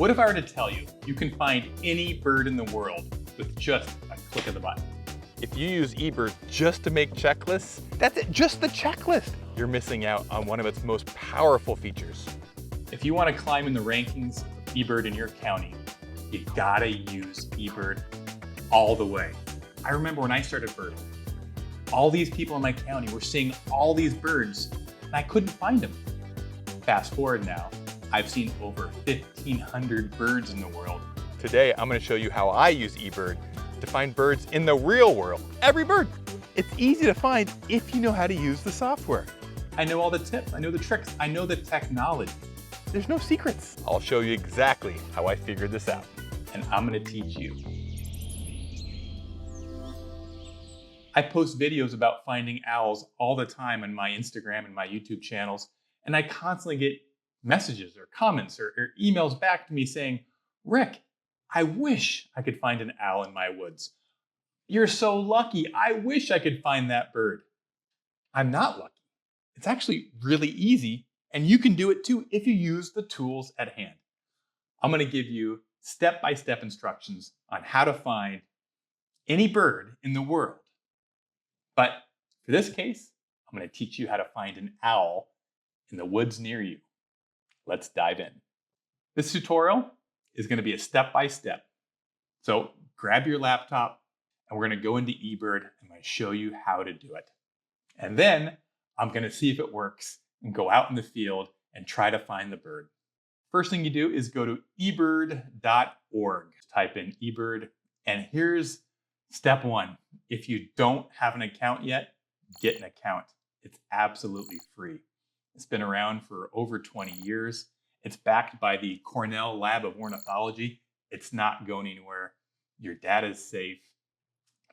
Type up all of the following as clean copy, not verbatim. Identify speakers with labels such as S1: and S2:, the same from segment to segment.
S1: What if I were to tell you you can find any bird in the world with just a click of the button?
S2: If you use eBird just to make checklists, that's it, just the checklist. You're missing out on one of its most powerful features.
S1: If you want to climb in the rankings of eBird in your county, you gotta use eBird all the way. I remember when I started birding, all these people in my county were seeing all these birds and I couldn't find them. Fast forward now, I've seen over 1,500 birds in the world.
S2: Today, I'm going to show you how I use eBird to find birds in the real world. Every bird. It's easy to find if you know how to use the software.
S1: I know all the tips, I know the tricks, I know the technology.
S2: There's no secrets. I'll show you exactly how I figured this out.
S1: And I'm going to teach you. I post videos about finding owls all the time on my Instagram and my YouTube channels, and I constantly get messages or comments or emails back to me saying, Rick, I wish I could find an owl in my woods. You're so lucky. I wish I could find that bird. I'm not lucky. It's actually really easy, and you can do it too if you use the tools at hand. I'm going to give you step-by-step instructions on how to find any bird in the world. But for this case, I'm going to teach you how to find an owl in the woods near you. Let's dive in. This tutorial is going to be a step-by-step. So grab your laptop and we're going to go into eBird. I'm going to show you how to do it. And then I'm going to see if it works and go out in the field and try to find the bird. First thing you do is go to ebird.org. Type in eBird, and here's step one. If you don't have an account yet, get an account. It's absolutely free. It's been around for over 20 years. It's backed by the Cornell Lab of Ornithology. It's not going anywhere. Your data is safe.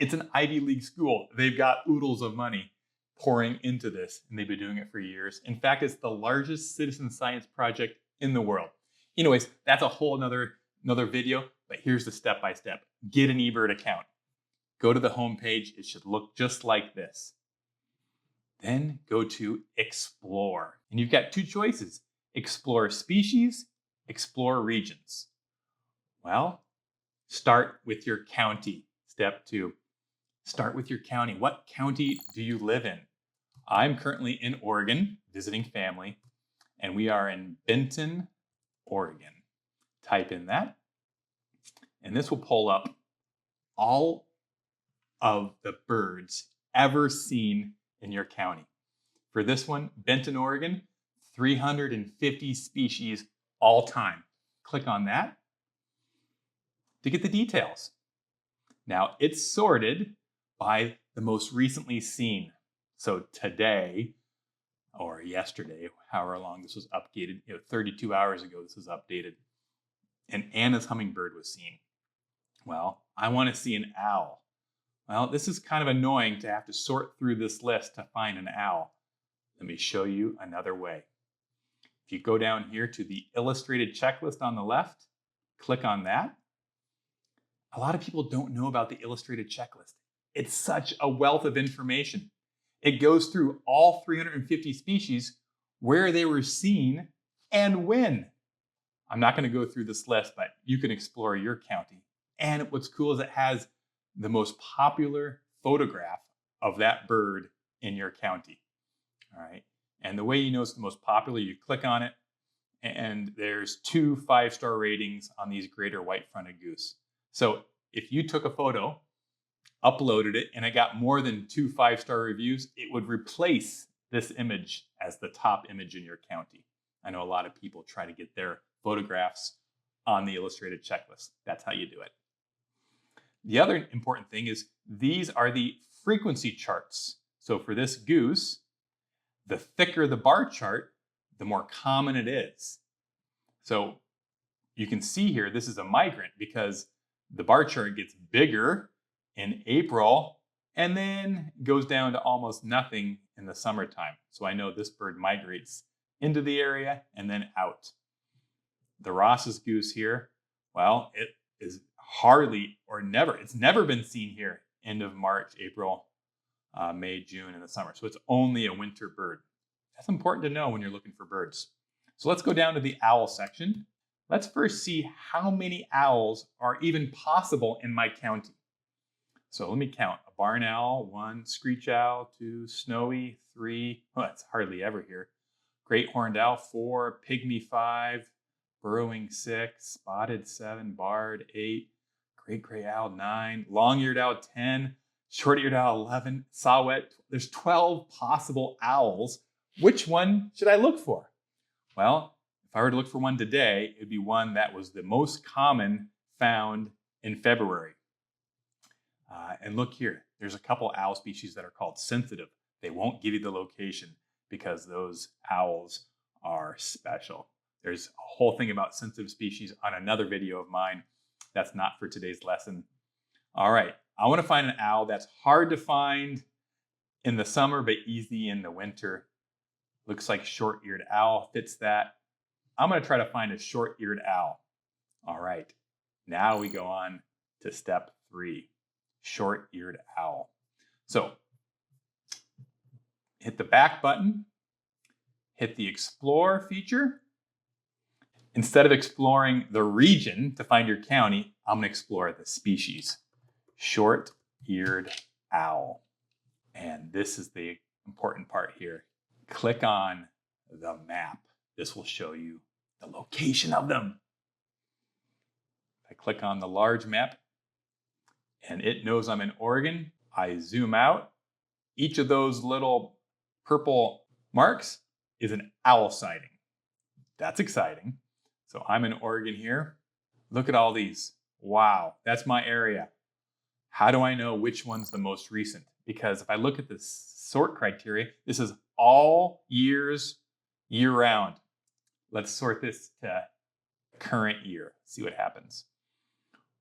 S1: It's an Ivy League school. They've got oodles of money pouring into this, and they've been doing it for years. In fact, it's the largest citizen science project in the world. Anyways, that's a whole another video, but here's the step-by-step. Get an eBird account. Go to the home page. It should look just like this. Then go to Explore. And you've got two choices. Explore species, explore regions. Well, start with your county. Step two. Start with your county. What county do you live in? I'm currently in Oregon, visiting family, and we are in Benton, Oregon. Type in that, and this will pull up all of the birds ever seen in your county. For this one, Benton, Oregon, 350 species all time. Click on that to get the details. Now, it's sorted by the most recently seen. So today, or yesterday, however long this was updated, 32 hours ago this was updated, and Anna's hummingbird was seen. Well, I want to see an owl. Well, this is kind of annoying to have to sort through this list to find an owl. Let me show you another way. If you go down here to the illustrated checklist on the left, click on that. A lot of people don't know about the illustrated checklist. It's such a wealth of information. It goes through all 350 species, where they were seen, and when. I'm not going to go through this list, but you can explore your county. And what's cool is it has the most popular photograph of that bird in your county. All right. And the way you know it's the most popular, you click on it, and there's 2 5-star ratings on these greater white-fronted goose. So if you took a photo, uploaded it, and it got more than 2 5-star reviews, it would replace this image as the top image in your county. I know a lot of people try to get their photographs on the illustrated checklist. That's how you do it. The other important thing is these are the frequency charts. So for this goose, the thicker the bar chart, the more common it is. So you can see here, this is a migrant because the bar chart gets bigger in April and then goes down to almost nothing in the summertime. So I know this bird migrates into the area and then out. The Ross's goose here, well, it is hardly or never, it's never been seen here end of March, April, May, June in the summer. So it's only a winter bird. That's important to know when you're looking for birds. So let's go down to the owl section. Let's first see how many owls are even possible in my county. So let me count. A barn owl, 1, screech owl, 2, snowy, 3, oh, that's hardly ever here. Great horned owl, 4, pygmy, 5, burrowing, 6, spotted, 7, barred, 8, great gray owl, 9, long-eared owl, 10, short-eared owl, 11, saw-whet. There's 12 possible owls. Which one should I look for? Well, if I were to look for one today, it would be one that was the most common found in February. And look here, there's a couple owl species that are called sensitive. They won't give you the location because those owls are special. There's a whole thing about sensitive species on another video of mine. That's not for today's lesson. All right, I want to find an owl that's hard to find in the summer, but easy in the winter. Looks like short-eared owl fits that. I'm going to try to find a short-eared owl. All right, now we go on to step 3, short-eared owl. So hit the back button, hit the explore feature. Instead of exploring the region to find your county, I'm going to explore the species, short-eared owl. And this is the important part here. Click on the map. This will show you the location of them. I click on the large map and it knows I'm in Oregon. I zoom out. Each of those little purple marks is an owl sighting. That's exciting. So I'm in Oregon here. Look at all these. Wow, that's my area. How do I know which one's the most recent? Because if I look at the sort criteria, this is all years, year round. Let's sort this to current year. See what happens.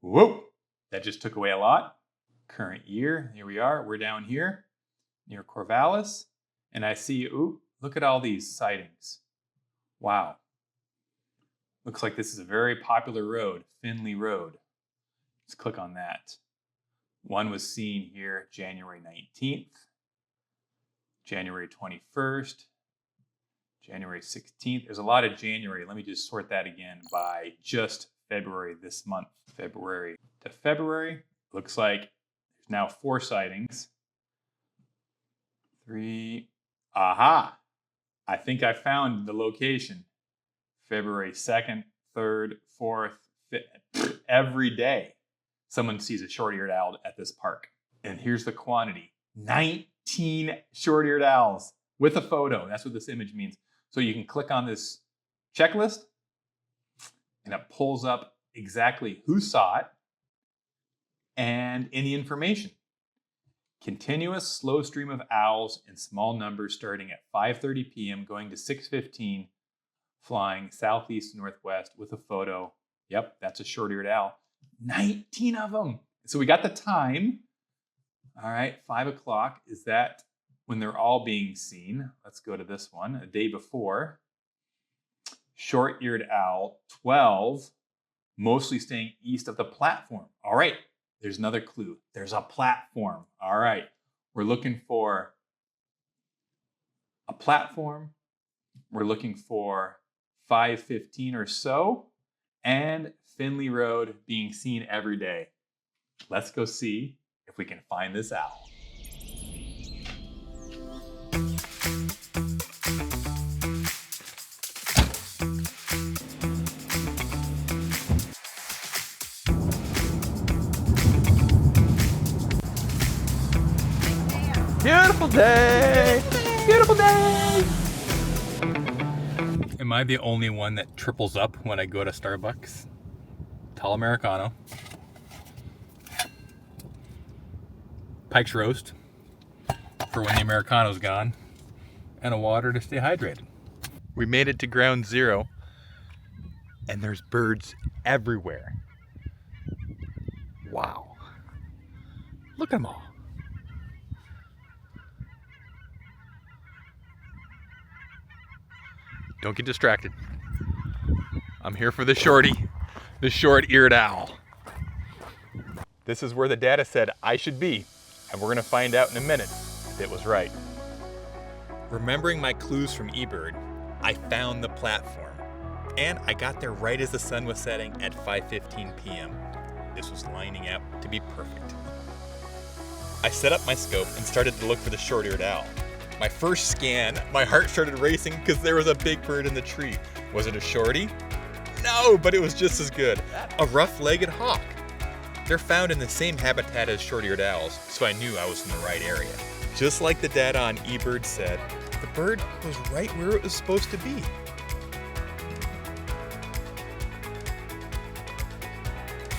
S1: Whoa, that just took away a lot. Current year, here we are. We're down here near Corvallis. And I see, ooh, look at all these sightings. Wow. Looks like this is a very popular road, Finley Road. Let's click on that. One was seen here January 19th, January 21st, January 16th. There's a lot of January. Let me just sort that again by just February this month. February to February. Looks like there's now 4 sightings. 3. Aha! I think I found the location. February 2nd, 3rd, 4th, 5th. Every day someone sees a short-eared owl at this park. And here's the quantity. 19 short-eared owls with a photo. That's what this image means. So you can click on this checklist and it pulls up exactly who saw it and any information. Continuous slow stream of owls in small numbers starting at 5:30 p.m. going to 6:15, flying southeast northwest with a photo. Yep, that's a short-eared owl. 19 of them. So we got the time. All right, 5 o'clock. Is that when they're all being seen? Let's go to this one, a day before. Short-eared owl, 12, mostly staying east of the platform. All right, there's another clue. There's a platform. All right, we're looking for a platform. We're looking for 5:15 or so, and Finley Road being seen every day. Let's go see if we can find this owl.
S2: Beautiful day! Beautiful day!
S1: Am I the only one that triples up when I go to Starbucks? Tall Americano. Pike's roast for when the Americano's gone. And a water to stay hydrated.
S2: We made it to ground zero and there's birds everywhere. Wow. Look at them all. Don't get distracted. I'm here for the shorty, the short-eared owl. This is where the data said I should be, and we're gonna find out in a minute if it was right.
S1: Remembering my clues from eBird, I found the platform.
S2: And I got there right as the sun was setting at 5:15 p.m. This was lining up to be perfect. I set up my scope and started to look for the short-eared owl. My first scan, my heart started racing because there was a big bird in the tree. Was it a shorty? No, but it was just as good. A rough-legged hawk. They're found in the same habitat as short-eared owls, so I knew I was in the right area. Just like the data on eBird said, the bird was right where it was supposed to be.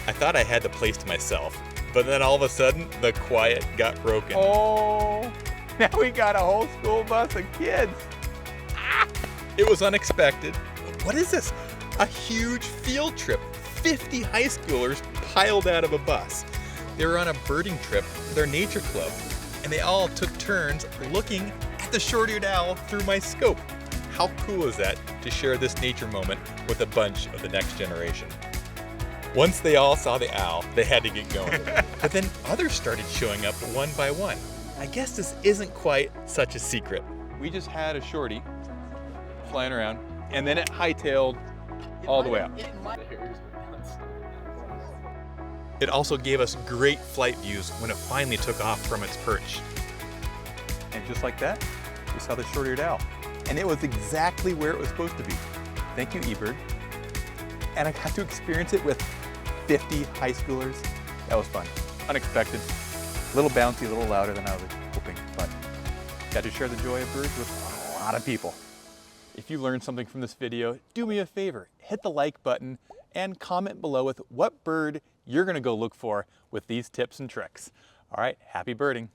S2: I thought I had the place to myself, but then all of a sudden, the quiet got broken.
S1: Oh, now we got a whole school bus of kids.
S2: It was unexpected. What is this? A huge field trip. 50 high schoolers piled out of a bus. They were on a birding trip with their nature club, and they all took turns looking at the short-eared owl through my scope. How cool is that to share this nature moment with a bunch of the next generation? Once they all saw the owl, they had to get going. But then others started showing up one by one. I guess this isn't quite such a secret.
S1: We just had a shorty flying around, and then it hightailed all the way up.
S2: It also gave us great flight views when it finally took off from its perch.
S1: And just like that, we saw the short-eared owl. And it was exactly where it was supposed to be. Thank you, eBird. And I got to experience it with 50 high schoolers. That was fun. Unexpected. A little bouncy, a little louder than I was hoping, but got to share the joy of birds with a lot of people. If you learned something from this video, do me a favor, hit the like button and comment below with what bird you're gonna go look for with these tips and tricks. All right, happy birding.